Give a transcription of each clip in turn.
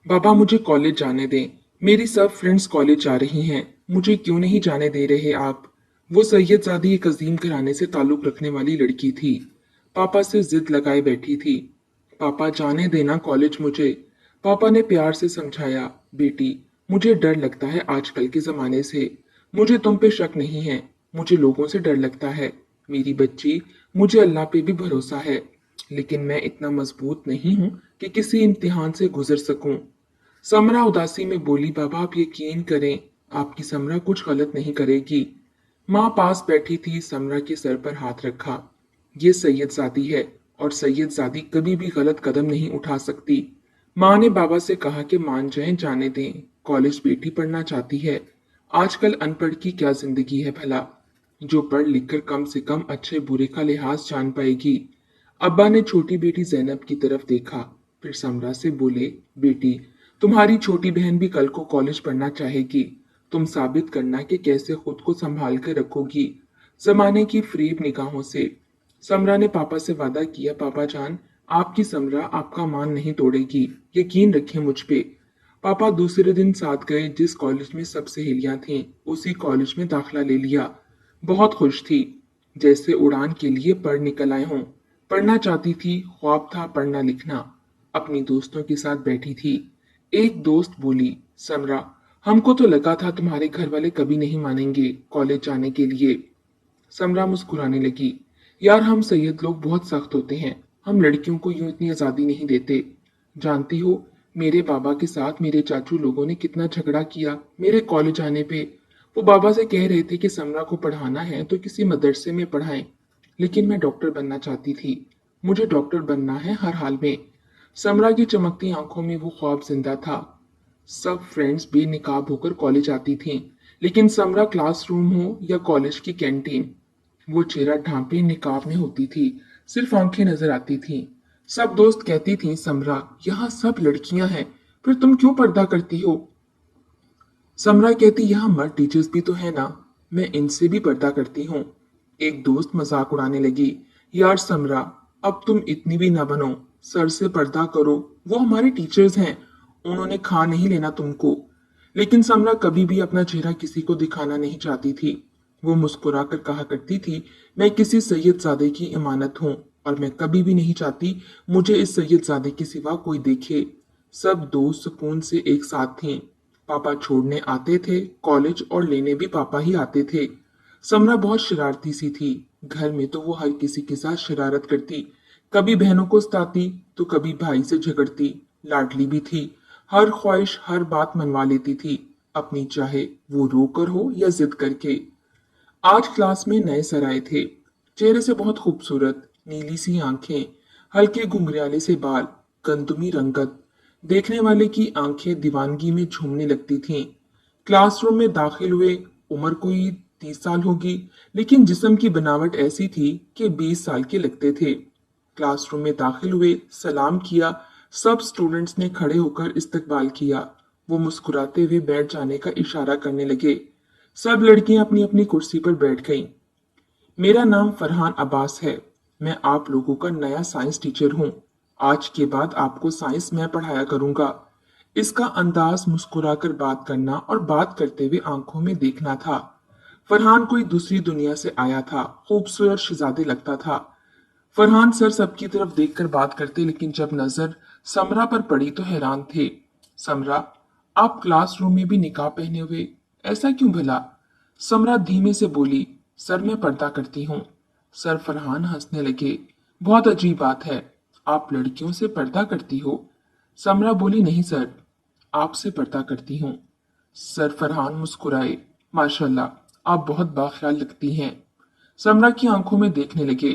पापा मुझे कॉलेज जाने दें। मेरी सब फ्रेंड्स कॉलेज जा रही हैं। मुझे क्यों नहीं जाने दे रहे आप? वो सैयदजादी एक अजीम घराने से ताल्लुक रखने वाली लड़की थी। पापा से जिद लगाए बैठी थी। पापा जाने देना कॉलेज मुझे। पापा ने प्यार से समझाया, बेटी मुझे डर लगता है आजकल के जमाने से। मुझे तुम पे शक नहीं है, मुझे लोगों से डर लगता है। मेरी बच्ची, मुझे अल्लाह पे भी भरोसा है, लेकिन मैं इतना मजबूत नहीं हूं कि किसी इम्तिहान से गुजर सकूं। समरा उदासी में बोली, बाबा आप यकीन करें, आपकी समरा कुछ गलत नहीं करेगी। माँ पास बैठी थी, समरा के सर पर हाथ रखा। ये सैयदजादी है और सैयदजादी कभी भी गलत कदम नहीं उठा सकती। माँ ने बाबा से कहा कि मान जाएं, जाने दें, कॉलेज बेटी पढ़ना चाहती है। आजकल अनपढ़ की क्या जिंदगी है भला, जो पढ़ लिख कर कम से कम अच्छे बुरे का लिहाज जान पाएगी। अब्बा ने छोटी बेटी जैनब की तरफ देखा, फिर समरा से बोले, बेटी तुम्हारी छोटी बहन भी कल को कॉलेज पढ़ना चाहेगी। तुम साबित करना कि कैसे खुद को संभाल कर रखोगी जमाने की फरेब निगाहों से। समरा ने पापा से वादा किया, पापा जान आपकी समरा आपका मान नहीं तोड़ेगी, यकीन रखें मुझ पे। पापा दूसरे दिन साथ गए। जिस कॉलेज में सब सहेलियां थीं उसी कॉलेज में दाखिला ले लिया। बहुत खुश थी, जैसे उड़ान के लिए पढ़ निकल आए हों। पढ़ना चाहती थी, ख्वाब था पढ़ना लिखना। अपनी दोस्तों के साथ बैठी थी। एक दोस्त बोली, समरा हमको तो लगा था तुम्हारे घर वाले कभी नहीं मानेंगे कॉलेज जाने के लिए। समरा मुस्कुराने लगी, यार हम सैयद लोग बहुत सख्त होते हैं, हम लड़कियों को यूं इतनी आजादी नहीं देते। जानती हो, मेरे बाबा के साथ मेरे चाचू लोगों ने कितना झगड़ा किया मेरे कॉलेज आने पे। वो बाबा से कह रहे थे कि समरा को पढ़ाना है तो किसी मदरसे में पढ़ाएं, लेकिन मैं डॉक्टर बनना चाहती थी। मुझे डॉक्टर बनना है हर हाल में। समरा की चमकती आंखों में वो ख्वाब जिंदा था। सब फ्रेंड्स बेनिकाब होकर कॉलेज आती थीं, लेकिन समरा क्लासरूम हो या कॉलेज की कैंटीन, वो चेहरा ढांपे निकाब में होती थी, सिर्फ आंखें नजर आती थीं। सब दोस्त कहती थीं, समरा यहाँ सब लड़कियां हैं, फिर तुम क्यों पर्दा करती हो? समरा कहती, यहाँ मर्द टीचर्स भी तो है ना, मैं इनसे भी पर्दा करती हूँ। एक दोस्त मजाक उड़ाने लगी, यार समरा अब तुम इतनी भी ना बनो, सर से पर्दा करो, वो हमारे टीचर्स हैं, उन्होंने खा नहीं लेना तुमको। लेकिन समरा कभी भी अपना चेहरा किसी को दिखाना नहीं चाहती थी। वो मुस्कुराकर कहा करती थी, मैं किसी सैयदजादे की इमानत हूँ और मैं कभी भी नहीं चाहती मुझे इस सैयदजादे के सिवा कोई देखे। सब दोस्त सुकून से एक साथ थीं। पापा छोड़ने आते थे कॉलेज और लेने भी पापा ही आते थे। समरा बहुत शरारती सी थी। घर में तो वो हर किसी के साथ शरारत करती, कभी बहनों को सताती तो कभी भाई से झगड़ती। लाडली भी थी, हर ख्वाहिश हर बात मनवा लेती थी, अपनी चाहे वो रोकर हो या जिद करके। आज क्लास में नए सर आए थे, चेहरे से बहुत खूबसूरत, नीली सी आंखें, हल्के घुंघराले से बाल, गंदुमी रंगत। देखने वाले की आंखें दीवानगी में झूमने लगती थीं। क्लासरूम में दाखिल हुए। उम्र कोई 30 साल होगी, लेकिन जिस्म की बनावट ऐसी थी कि 20 साल के लगते थे। क्लासरूम में दाखिल हुए, सलाम किया। सब स्टूडेंट्स ने खड़े होकर इस्तकबाल किया। वो मुस्कुराते हुए बैठ जाने का इशारा करने लगे। सब लड़कियां अपनी अपनी कुर्सी पर बैठ गईं। मेरा नाम फरहान अब्बास है, मैं आप लोगों का नया साइंस टीचर हूँ। आज के बाद आपको साइंस मैं पढ़ाया करूंगा। इसका अंदाज मुस्कुराकर बात करना और बात करते हुए आंखों में देखना था। फरहान कोई दूसरी दुनिया से आया था, खूबसूरत शहजादे लगता था। फरहान सर सबकी तरफ देखकर बात करते, लेकिन जब नजर समरा पर पड़ी तो हैरान थे। समरा, आप क्लासरूम में भी निकाह पहने हुए, ऐसा क्यों भला? समरा धीमे से बोली, सर मैं पर्दा करती हूँ। सर फरहान हंसने लगे, बहुत अजीब बात है, आप लड़कियों से पर्दा करती हो? समरा बोली, नहीं सर, आपसे पर्दा करती हूँ। सर फरहान मुस्कुराए, माशाल्लाह आप बहुत बाख्याल लगती हैं। समरा की आंखों में देखने लगे।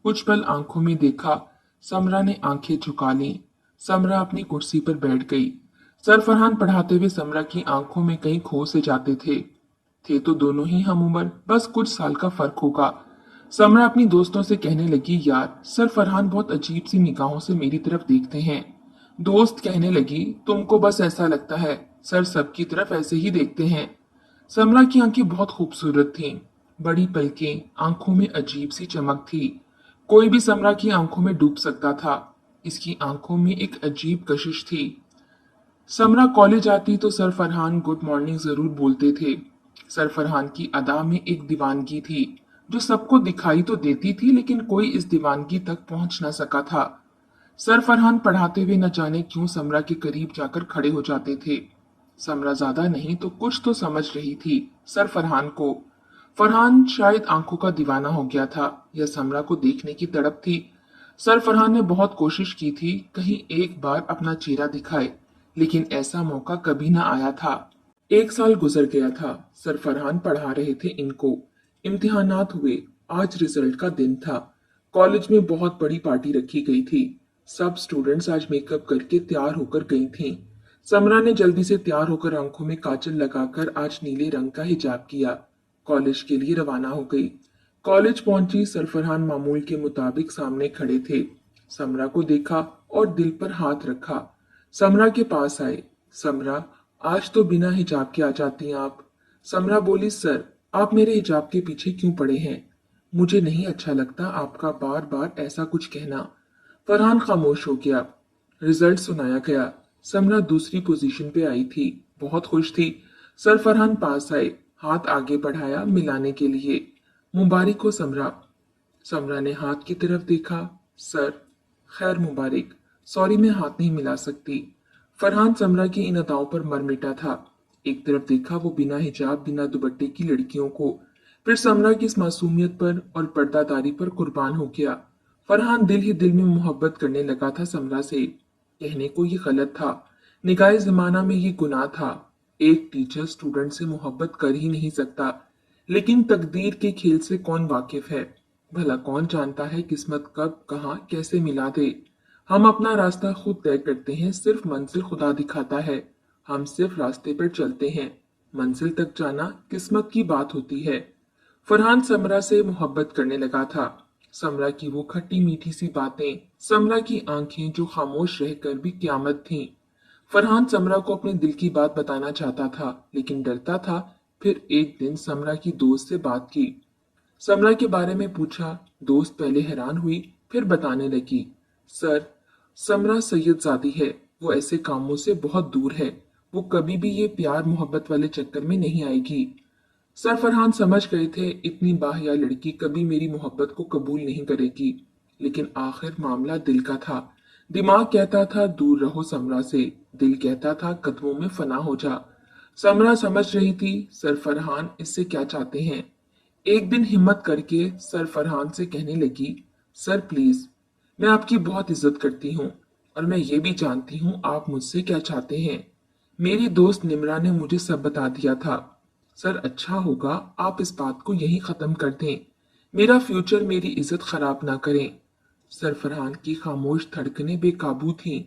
कुछ पल आंखों में देखा, समरा ने आंखें झुका ली। समरा अपनी कुर्सी पर बैठ गई। सर फरहान पढ़ाते हुए समरा की आंखों में कहीं खो से जाते थे तो दोनों ही हम उम्र, बस कुछ साल का फर्क होगा। समरा अपनी दोस्तों से कहने लगी, यार सर फरहान बहुत अजीब सी निगाहों से मेरी तरफ देखते हैं। दोस्त कहने लगी, तुमको बस ऐसा लगता है, सर सबकी तरफ ऐसे ही देखते हैं। समरा की आंखें बहुत खूबसूरत थीं, बड़ी पलकें, आंखों में अजीब सी चमक थी। कोई भी समरा की आंखों में डूब सकता था। इसकी आंखों में एक अजीब कशिश थी। समरा कॉलेज आती तो सर फरहान गुड मॉर्निंग जरूर बोलते थे। सर फरहान की अदा में एक दीवानगी थी जो सबको दिखाई तो देती थी, लेकिन कोई इस दीवानगी तक पहुंच न सका था। सर फरहान पढ़ाते हुए न जाने क्यों समरा के करीब जाकर खड़े हो जाते थे। समरा ज्यादा नहीं तो कुछ तो समझ रही थी सर फरहान को। फरहान शायद आंखों का दीवाना हो गया था या समरा को देखने की तड़प थी। सर फरहान ने बहुत कोशिश की थी कहीं एक बार अपना चेहरा दिखाए, लेकिन ऐसा मौका कभी ना आया था। एक साल गुजर गया था। सर फरहान पढ़ा रहे थे इनको। इम्तिहानात हुए। आज रिजल्ट का दिन था। कॉलेज में बहुत बड़ी पार्टी रखी गई थी। सब स्टूडेंट्स आज मेकअप करके तैयार होकर गई थीं। समरा ने जल्दी से तैयार होकर आंखों में काजल लगाकर आज नीले रंग का हिजाब किया। कॉलेज के लिए रवाना हो गई। कॉलेज पहुंची। सरफरहान मामूल के मुताबिक सामने खड़े थे। समरा को देखा और दिल पर हाथ रखा। समरा के पास आए। समरा, आज तो बिना हिजाब के आ जाती हैं आप। समरा बोली, सर आप मेरे हिजाब के पीछे क्यों पड़े हैं? मुझे नहीं अच्छा लगता आपका बार बार ऐसा कुछ कहना। फरहान खामोश हो गया। रिजल्ट सुनाया गया। समरा दूसरी पोजीशन पे आई थी। बहुत खुश थी। सर फरहान पास आए, हाथ आगे बढ़ाया मिलाने के लिए। मुबारक हो समरा। समरा ने हाथ की तरफ देखा। सर, खैर मुबारक। सॉरी मैं हाथ नहीं मिला सकती। फरहान समरा की इन अदाओं पर मर मिटा था। एक तरफ देखा वो बिना हिजाब बिना दुपट्टे की लड़कियों को, फिर समरा की इस मासूमियत पर और पर्दादारी पर कुर्बान हो गया। फरहान दिल ही दिल में मोहब्बत करने लगा था समरा से। कहने को ये गलत था, निगाहे जमाना में ये गुनाह था। एक टीचर स्टूडेंट से मोहब्बत कर ही नहीं सकता, लेकिन तकदीर के खेल से कौन वाकिफ है? भला कौन जानता है किस्मत कब कहाँ कैसे मिला दे। हम अपना रास्ता खुद तय करते हैं, सिर्फ मंजिल खुदा दिखाता है। हम सिर्फ रास्ते पर चलते हैं, मंजिल तक जाना किस्मत की बात होती है। फरहान समरा से मोहब्बत करने लगा था। समरा की वो खट्टी मीठी सी बातें, समरा की आंखें जो खामोश रहकर भी क्यामत थीं। फरहान समरा को अपने दिल की बात बताना चाहता था, लेकिन डरता था। फिर एक दिन समरा की दोस्त से बात की। समरा के बारे में पूछा। दोस्त पहले हैरान हुई, फिर बताने लगी। सर, समरा सैयदजादी है। वो ऐसे कामों से बहुत दूर है। वो कभी भी ये प्यार मोहब्बत वाले चक्कर में नहीं आएगी। सर फरहान समझ गए थे इतनी बाहिया लड़की कभी मेरी मोहब्बत को कबूल नहीं करेगी, लेकिन आखिर मामला दिल का था। दिमाग कहता था दूर रहो समरा से, दिल कहता था कदमों में फना हो जा। समरा समझ रही थी सर फरहान इससे क्या चाहते हैं। एक दिन हिम्मत करके सर फरहान से कहने लगी, सर प्लीज, मैं आपकी बहुत इज्जत करती हूँ और मैं ये भी जानती हूँ आप मुझसे क्या चाहते हैं। मेरी दोस्त निमरा ने मुझे सब बता दिया था। सर अच्छा होगा आप इस बात को यहीं खत्म कर दें। मेरा फ्यूचर मेरी इज्जत खराब ना करें। सर फरहान की खामोश धड़कनें बेकाबू थीं।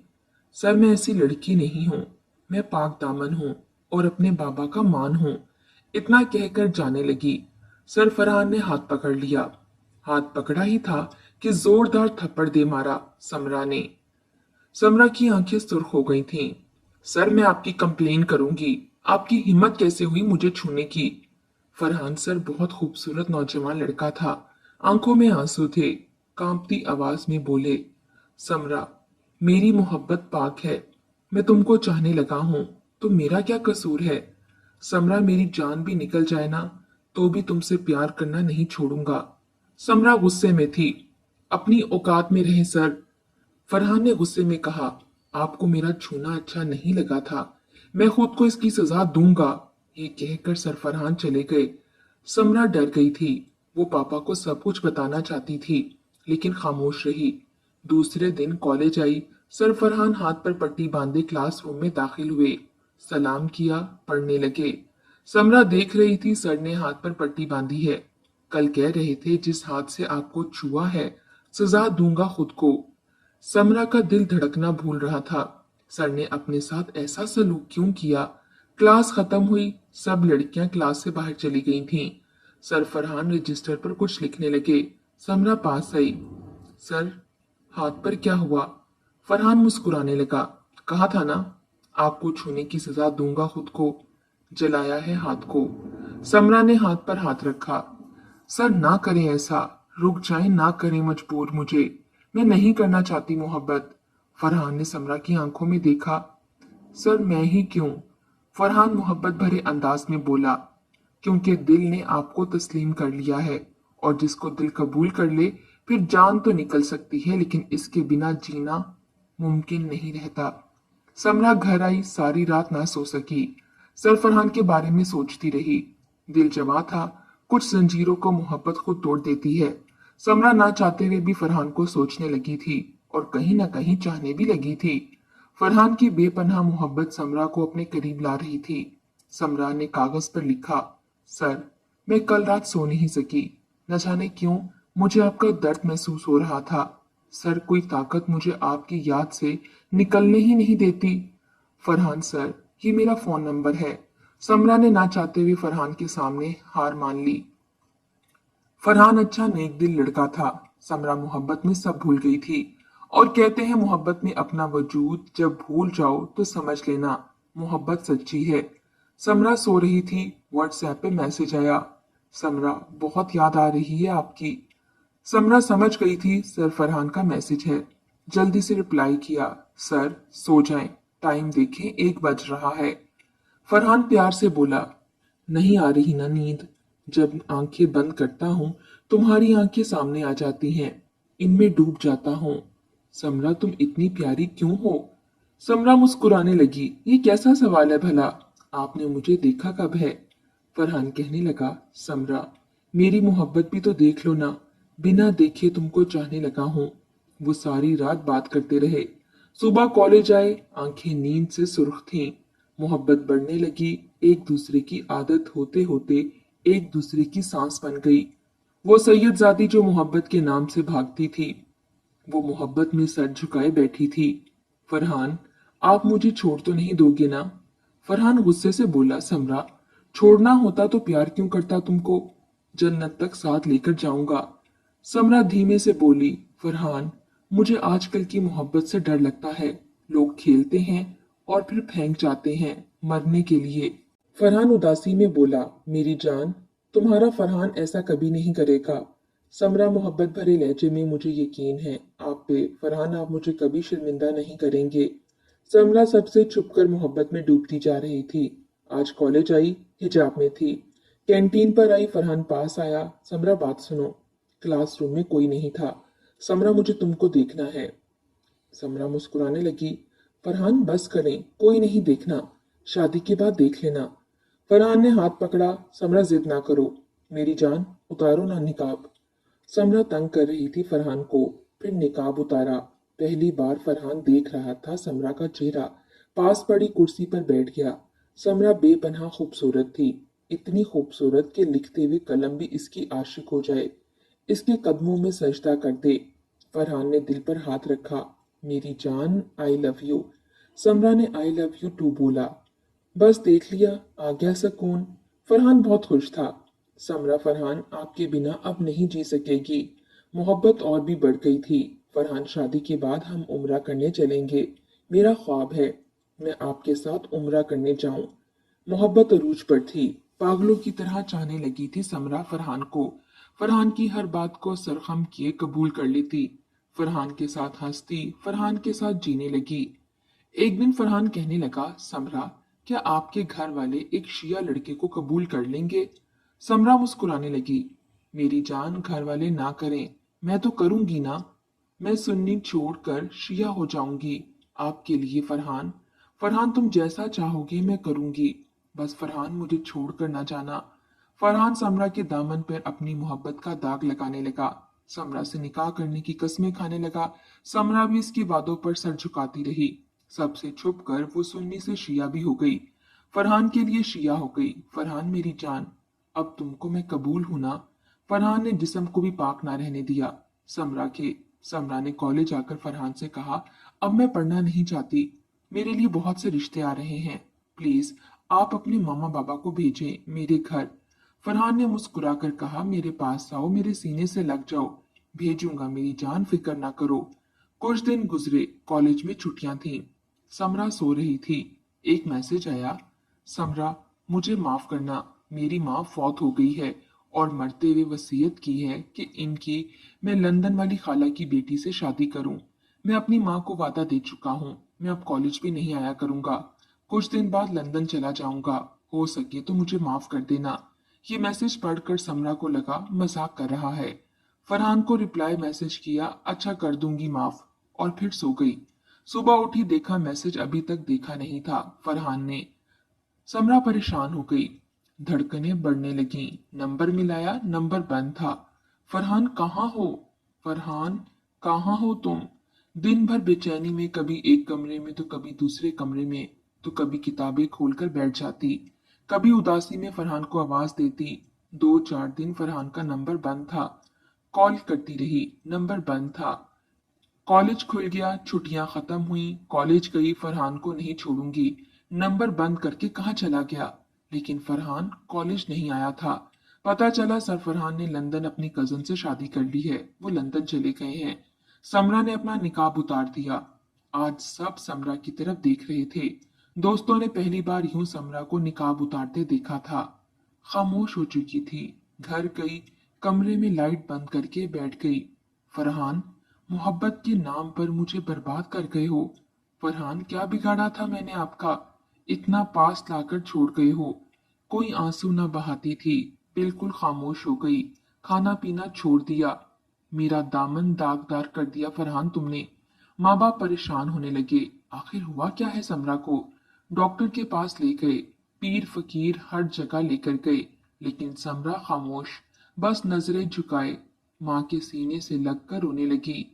सर मैं ऐसी लड़की नहीं हूँ। मैं पाक दामन हूँ और अपने बाबा का मान हूँ। इतना कहकर जाने लगी। सर फरहान ने हाथ पकड़ लिया। हाथ पकड़ा ही था कि जोरदार थप्पड़ दे मारा समरा ने। समरा की आंखें सुर्ख हो गई थीं। सर मैं आपकी कंप्लेन करूंगी। आपकी हिम्मत कैसे हुई मुझे छूने की? फरहान सर बहुत खूबसूरत नौजवान लड़का था। आंखों में आंसू थे। कांपती आवाज में बोले, समरा, मेरी मोहब्बत पाक है। मैं तुमको चाहने लगा हूं, तो मेरा क्या कसूर है? समरा, मेरी जान भी निकल जाए ना तो भी तुमसे प्यार करना नहीं छोड़ूंगा। समरा गुस्से में थी। अपनी औकात में रहे सर। फरहान ने गुस्से में कहा, आपको मेरा छूना अच्छा नहीं लगा था। मैं खुद को इसकी सजा दूंगा। ये कहकर सरफरहान चले गए। समरा डर गई थी। वो पापा को सब कुछ बताना चाहती थी, लेकिन खामोश रही। दूसरे दिन कॉलेज आई। सरफरहान हाथ पर पट्टी बांधे क्लासरूम में दाखिल हुए। सलाम किया, पढ़ने लगे। समरा देख रही थी सर ने हाथ पर पट्टी बांधी है। कल कह रहे थे जिस हाथ से आपको छुआ है सजा दूंगा खुद को। समरा का दिल धड़कना भूल रहा था। सर ने अपने साथ ऐसा सलूक क्यों किया? क्लास खत्म हुई। सब लड़कियां क्लास से बाहर चली गई थीं। सर फरहान रजिस्टर पर कुछ लिखने लगे। समरा पास आई। सर, हाथ पर क्या हुआ? फरहान मुस्कुराने लगा। कहा था ना, आपको छूने की सजा दूंगा खुद को। जलाया है हाथ को। समरा ने हाथ पर हाथ रखा। सर ना करें ऐसा, रुक जाएं, ना करें मजबूर मुझे। मैं नहीं करना चाहती मोहब्बत। फरहान ने समरा की आंखों में देखा। सर मैं ही क्यों? फरहान मोहब्बत भरे अंदाज में बोला। क्योंकि दिल ने आपको तस्लीम कर लिया है, और जिसको दिल कबूल कर ले फिर जान तो निकल सकती है, लेकिन इसके बिना जीना मुमकिन नहीं रहता। समरा घर आई, सारी रात ना सो सकी। सर फरहान के बारे में सोचती रही। दिल जवा था, कुछ जंजीरों को मोहब्बत खुद तोड़ देती है। समरा ना चाहते हुए भी फरहान को सोचने लगी थी, और कहीं ना कहीं चाहने भी लगी थी। फरहान की बेपनाह मोहब्बत समरा को अपने करीब ला रही थी। समरा ने कागज पर लिखा, सर मैं कल रात सो नहीं सकी। न जाने क्यों मुझे आपका दर्द महसूस हो रहा था। सर कोई ताकत मुझे आपकी याद से निकलने ही नहीं देती। फरहान सर, ये मेरा फोन नंबर है। समरा ने ना चाहते हुए फरहान के सामने हार मान ली। फरहान अच्छा नेक दिल लड़का था। समरा मोहब्बत में सब भूल गई थी, और कहते हैं मोहब्बत में अपना वजूद जब भूल जाओ तो समझ लेना मोहब्बत सच्ची है। समरा सो रही थी, व्हाट्सएप पे मैसेज आया, समरा बहुत याद आ रही है आपकी। समरा समझ गई थी सर फरहान का मैसेज है। जल्दी से रिप्लाई किया, सर सो जाएं, टाइम देखें 1 बज रहा है। फरहान प्यार से बोला, नहीं आ रही ना नींद? जब आंखें बंद करता हूँ तुम्हारी आंखें सामने आ जाती हैं, इनमें डूब जाता हूँ। समरा तुम इतनी प्यारी क्यों हो? समरा मुस्कुराने लगी, ये कैसा सवाल है भला? आपने मुझे देखा कब है? फरहान कहने लगा, समरा मेरी मोहब्बत भी तो देख लो ना, बिना देखे तुमको चाहने लगा हूँ। वो सारी रात बात करते रहे। सुबह कॉलेज आए, आंखें नींद से सुर्ख थीं। मोहब्बत बढ़ने लगी, एक दूसरे की आदत होते होते एक दूसरे की सांस बन गई। वो सैयदजादी जो मोहब्बत के नाम से भागती थी, वो मोहब्बत में सर झुकाए बैठी थी। फरहान, आप मुझे छोड़ तो नहीं दोगे ना? फरहान गुस्से से बोला, समरा छोड़ना होता तो प्यार क्यों करता तुमको? जन्नत तक साथ लेकर जाऊंगा। समरा धीमे से बोली, फरहान मुझे आजकल की मोहब्बत से डर लगता है। लोग खेलते हैं और फिर फेंक जाते हैं मरने के लिए। फरहान उदासी में बोला, मेरी जान तुम्हारा फरहान ऐसा कभी नहीं करेगा। समरा मोहब्बत भरे लहजे में, मुझे यकीन है आप पे फरहान, आप मुझे कभी शर्मिंदा नहीं करेंगे। समरा सबसे छुपकर मोहब्बत में डूबती जा रही थी। आज कॉलेज आई, हिजाब में थी। कैंटीन पर आई, फरहान पास आया, समरा बात सुनो। क्लासरूम में कोई नहीं था। समरा मुझे तुमको देखना है। समरा मुस्कुराने लगी, फरहान बस करें, कोई नहीं देखना, शादी के बाद देख लेना। फरहान ने हाथ पकड़ा, समरा जिद ना करो, मेरी जान उतारो ना निकाब। समरा तंग कर रही थी फरहान को, फिर निकाब उतारा। पहली बार फरहान देख रहा था समरा का चेहरा। पास पड़ी कुर्सी पर बैठ गया। समरा बेपनाह खूबसूरत थी, इतनी खूबसूरत कि लिखते हुए कलम भी इसकी आशिक हो जाए, इसके कदमों में सजदा कर दे। फरहान ने दिल पर हाथ रखा, मेरी जान आई लव यू। समरा ने आई लव यू टू बोला। बस देख लिया, आ गया सुकून। फरहान बहुत खुश था। समरा, फरहान आपके बिना अब नहीं जी सकेगी। मोहब्बत और भी बढ़ गई थी। फरहान शादी के बाद हम उम्रा करने चलेंगे। मेरा ख्वाब है मैं आपके साथ उम्रा करने जाऊं। मोहब्बत अरूज पर थी। पागलों की तरह चाहने लगी थी समरा फरहान को। फरहान की हर बात को सरखम किए कबूल कर लेती। फरहान के साथ हंसती, फरहान के साथ जीने लगी। एक दिन फरहान कहने लगा, समरा क्या आपके घर वाले एक शिया लड़के को कबूल कर लेंगे? समरा मुस्कुराने लगी, मेरी जान घर वाले ना करें, मैं तो करूंगी ना। मैं सुन्नी छोड़कर शिया हो जाऊंगी आपके लिए फरहान। फरहान तुम जैसा चाहोगे मैं करूंगी, बस फरहान मुझे छोड़कर ना जाना। फरहान समरा के दामन पर अपनी मोहब्बत का दाग लगाने लगा। समरा से निकाह करने की कस्में खाने लगा। समरा भी इसके वादों पर सर झुकाती रही। सबसे छुप कर वो सुन्नी से शिया भी हो गई, फरहान के लिए शिया हो गई। फरहान मेरी जान, अब तुमको मैं कबूल हूं ना? फरहान ने जिस्म को भी पाक ना रहने दिया समरा के। समरा ने कॉलेज आकर फरहान से कहा, अब मैं पढ़ना नहीं चाहती, मेरे लिए बहुत से रिश्ते आ रहे हैं, प्लीज आप अपने मामा बाबा को भेजें मेरे घर। फरहान ने मुस्कुरा कर कहा, मेरे पास आओ, मेरे सीने से लग जाओ, भेजूंगा मेरी जान, फिक्र ना करो। कुछ दिन गुजरे, कॉलेज में छुट्टियां थीं। समरा सो रही थी। एक मैसेज आया, समरा मुझे माफ करना, मेरी माँ फौत हो गई है और मरते हुए वसीयत की है कि इनकी मैं लंदन वाली खाला की बेटी से शादी करूं। मैं अपनी माँ को वादा दे चुका हूँ, मैं अब कॉलेज भी नहीं आया करूंगा। कुछ दिन बाद लंदन चला जाऊंगा, हो सके तो मुझे माफ कर देना। ये मैसेज पढ़कर समरा को लगा मजाक कर रहा है। फरहान को रिप्लाई मैसेज किया, अच्छा कर दूंगी माफ, और फिर सो गई। सुबह उठी, देखा मैसेज अभी तक देखा नहीं था फरहान ने। समरा परेशान हो गई, धड़कनें बढ़ने लगीं। नंबर मिलाया, नंबर बंद था। फरहान कहाँ हो? फरहान कहाँ हो तुम? दिन भर बेचैनी में कभी एक कमरे में तो कभी दूसरे कमरे में, तो कभी किताबें खोलकर बैठ जाती, कभी उदासी में फरहान को आवाज देती। 2-4 दिन फरहान का नंबर बंद था। कॉल करती रही, नंबर बंद था। कॉलेज खुल गया, छुट्टियां खत्म हुई, कॉलेज गई, फरहान को नहीं छोड़ूंगी। नंबर बंद करके कहाँ चला गया? लेकिन फरहान कॉलेज नहीं आया था। पता चला सर फरहान ने लंदन अपनी कजन से शादी कर ली है, वो लंदन चले गए हैं। समरा ने अपना निकाब उतार दिया। आज सब समरा की तरफ देख रहे थे। दोस्तों ने पहली बार यूं समरा को निकाब उतारते देखा था। खामोश हो चुकी थी। घर गई, कमरे में लाइट बंद करके बैठ गई। फरहान, मोहब्बत के नाम पर मुझे बर्बाद कर गए हो। फरहान, क्या बिगाड़ा था मैंने आपका? इतना पास लाकर छोड़ गए हो। कोई आंसू न बहाती थी, बिल्कुल खामोश हो गई। खाना पीना छोड़ दिया। मेरा दामन दागदार कर दिया फरहान तुमने। माँ बाप परेशान होने लगे। आखिर हुआ क्या है समरा को? डॉक्टर के पास ले गए, पीर फकीर हर जगह लेकर गए, लेकिन समरा खामोश, बस नजरें झुकाए, माँ के सीने से लगकर रोने लगी।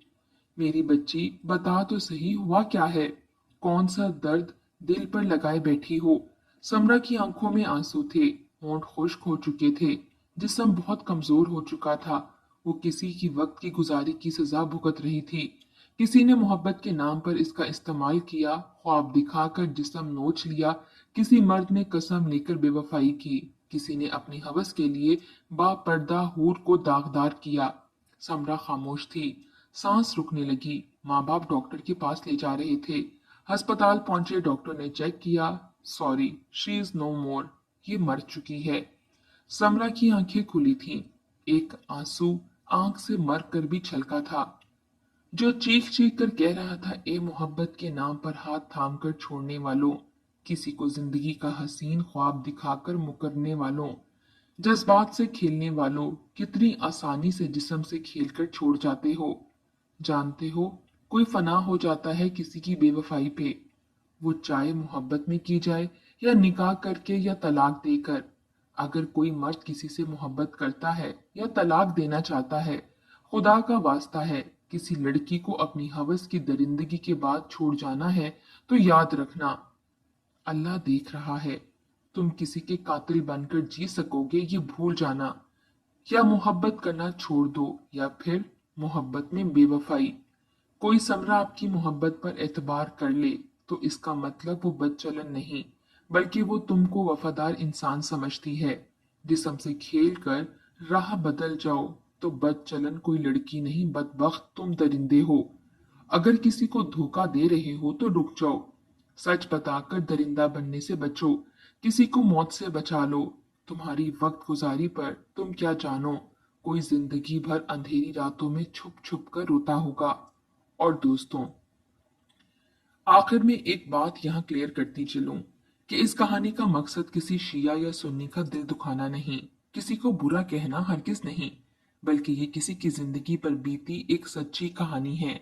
मेरी बच्ची, बता तो सही, हुआ क्या है? कौन सा दर्द दिल पर लगाए बैठी हो? समरा की आंखों में आंसू थे, होंठ खुश्क हो चुके थे, जिस्म बहुत कमजोर हो चुका था। वो किसी की वक्त की गुजारी की सजा भुगत रही थी। किसी ने मोहब्बत के नाम पर इसका इस्तेमाल किया, ख्वाब दिखाकर जिस्म नोच लिया। किसी मर्द ने कसम लेकर बेवफाई की, किसी ने अपनी हवस के लिए बापर्दा हूर को दागदार किया। समरा खामोश थी, सांस रुकने लगी। माँ बाप डॉक्टर के पास ले जा रहे थे। अस्पताल पहुंचे, डॉक्टर ने चेक किया, सॉरी, शी इज नो मोर, ये मर चुकी है। समरा की आंखें खुली थीं। एक आंसू आंख से मर कर भी छलका था, जो चीख चीख कर कह रहा था, ए मोहब्बत के नाम पर हाथ थाम कर छोड़ने वालों, किसी को जिंदगी का हसीन ख्वाब दिखाकर मुकरने वालों, जज्बात से खेलने वालों, कितनी आसानी से जिस्म से खेलकर छोड़ जाते हो। जानते हो, कोई फना हो जाता है किसी की बेवफाई पे, वो चाहे मोहब्बत में की जाए या निकाह करके या तलाक देकर। अगर कोई मर्द किसी से मोहब्बत करता है या तलाक देना चाहता है, खुदा का वास्ता है, किसी लड़की को अपनी हवस की दरिंदगी के बाद छोड़ जाना है, तो याद रखना, अल्लाह देख रहा है। तुम किसी के कातिल बनकर जी सकोगे, ये भूल जाना। या मोहब्बत करना छोड़ दो, या फिर मोहब्बत में बेवफाई। कोई समरा आपकी मोहब्बत पर एतबार कर ले, तो इसका मतलब वो बदचलन नहीं, बल्कि वो तुमको वफादार इंसान समझती है। जिस्म से खेल कर राह बदल जाओ, तो बदचलन कोई लड़की नहीं, बदबख्त तुम दरिंदे हो। अगर किसी को धोखा दे रहे हो तो रुक जाओ, सच बताकर दरिंदा बनने से बचो। किसी को मौत से बचा लो, तुम्हारी वक्त गुजारी पर तुम क्या जानो, कोई जिंदगी भर अंधेरी रातों में छुप छुप कर रोता होगा। और दोस्तों, आखिर में एक बात यहाँ क्लियर करती चलूं कि इस कहानी का मकसद किसी शिया या सुन्नी का दिल दुखाना नहीं, किसी को बुरा कहना हरगिज नहीं, बल्कि ये किसी की जिंदगी पर बीती एक सच्ची कहानी है।